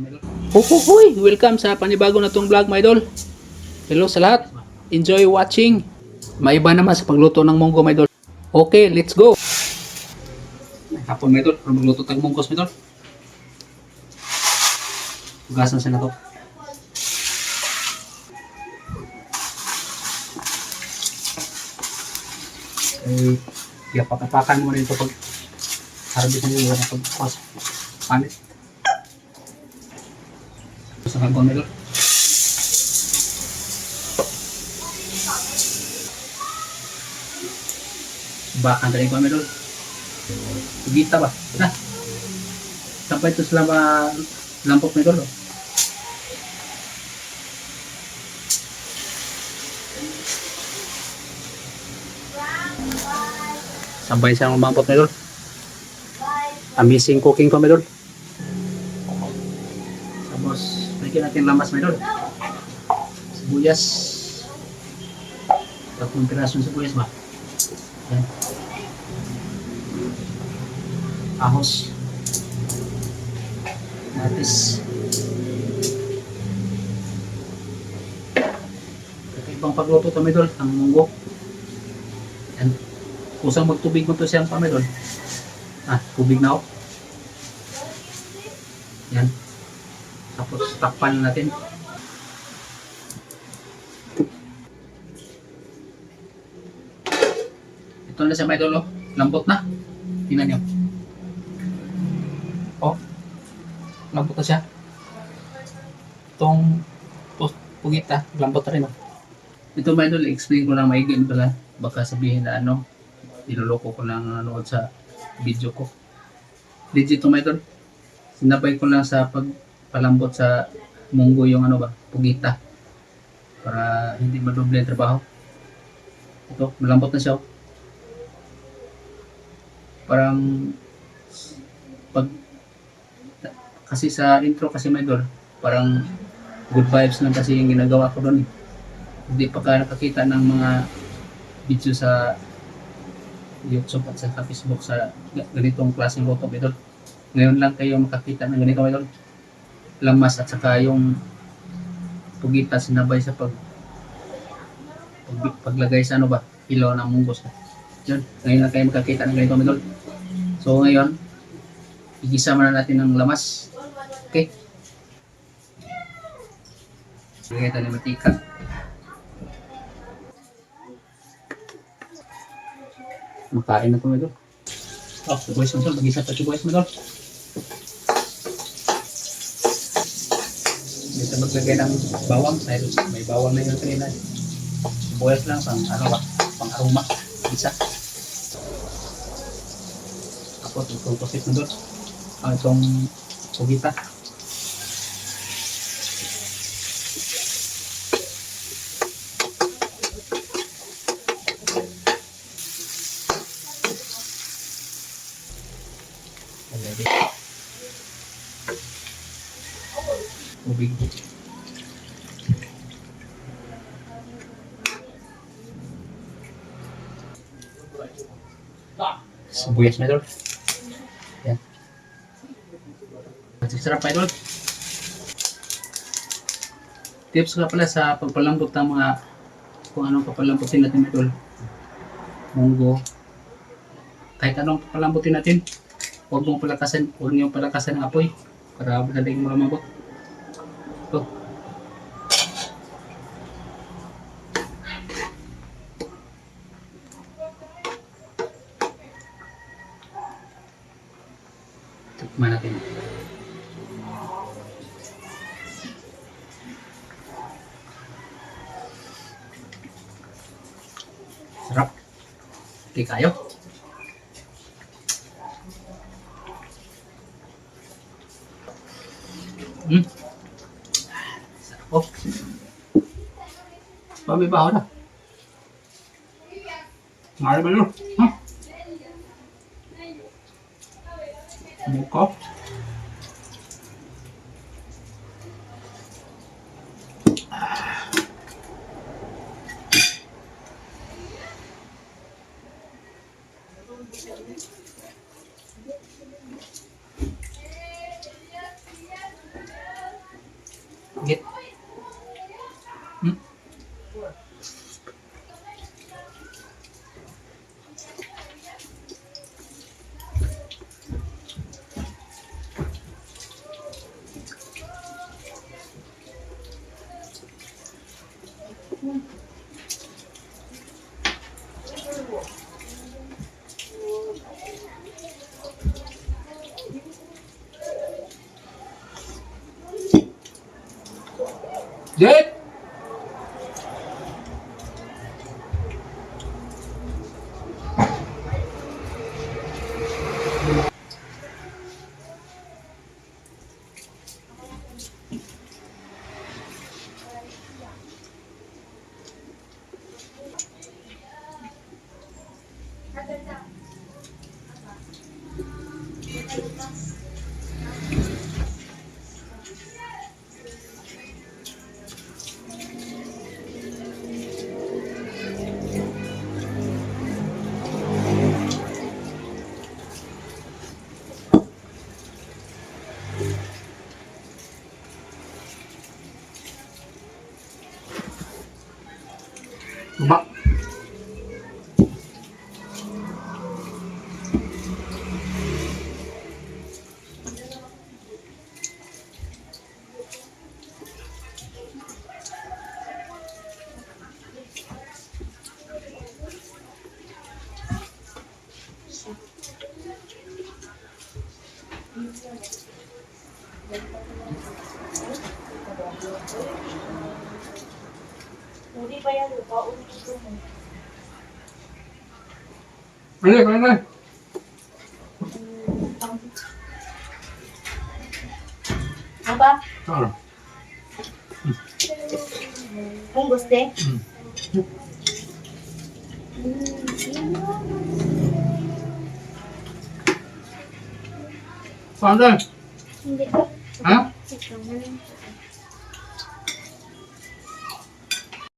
Hoy! Welcome sa panibago na tong vlog, my idol. Hello sa lahat. Enjoy watching. Maiba naman sa pagluto ng munggo, my idol. Okay, let's go. Hapon, my idol. Para magluto tayong munggos, my idol. Hugasan siya na to. Kaya patapakan mo rin ito pag harvest ng iwan na pagkukas. Panit. Sa hanggang, my idol. Bakan tadi ko, my idol. Gita ba? Nah. Sampai itu selama lampok, my idol. Sampai siya mampot, my idol. Amazing cooking ko, my idol. Tapos, bigyan natin lamas, my idol. Sibuyas. 3 pirasong sibuyas ba? Yan. Ahos. Matis. Ibang pagluto ito, my idol, ang munggo. Yan. Kusang magtubig mo ito siyang pa, my idol. Tubig na ako. Yan. Tapos takpan natin. Ito na siya, my idol. Lambot na. Tingnan nyo. Lambot na siya. Itong pugita, lambot na rin. Ito, my idol, explain ko lang maigi pala. Baka sabihin na niloloko ko lang nanood sa video ko. Legit ito, my idol. Sinabay ko lang sa pagpalambot sa munggo yung pugita. Para hindi madoble ang trabaho. Ito, malambot na siya. Parang kasi sa intro kasi, my idol, parang good vibes lang kasi yung ginagawa ko doon. Hindi pa ka nakakita ng mga video sa YouTube at sa Facebook sa ganitong klaseng luto, my idol. Ngayon lang kayo makakita ng ganito, my idol. Lamas at saka yung pugita sinabay sa paglagay sa ilaw ng munggos. Yun, ngayon lang kayo makakita ng ganito, my idol. So ngayon, igisa muna natin ng lamas. Okay. Lagay tayo ng matika. Makain na ito, my idol. Sibuyas, my idol. Mag-isa pa sibuyas, my idol. Dito maglagay ng bawang. May bawang na yun kanina. Sibuyas lang, pang aroma. Isa. Tapos itong tosit na doon. Itong pugita. Tubig. Sibuyas, my idol. Yan. Sarap, my idol. Tips nga pala sa pagpalambot ng mga kung anong papalambutin natin, my idol. Munggo. Kahit anong papalambutin natin, huwag niyong palakasan ng apoy para madaling malambot. Ito. Tikman natin. Sarap. Okay kayo. Sarap. Pabibaho na. Ngayon ba yun? Muka. Git. Hmm? Git! Ba? Hindi pa yan, paulit mo. Ano? Apa? Ano? Kung gusto? Saan? Hindi. Ha? Ito,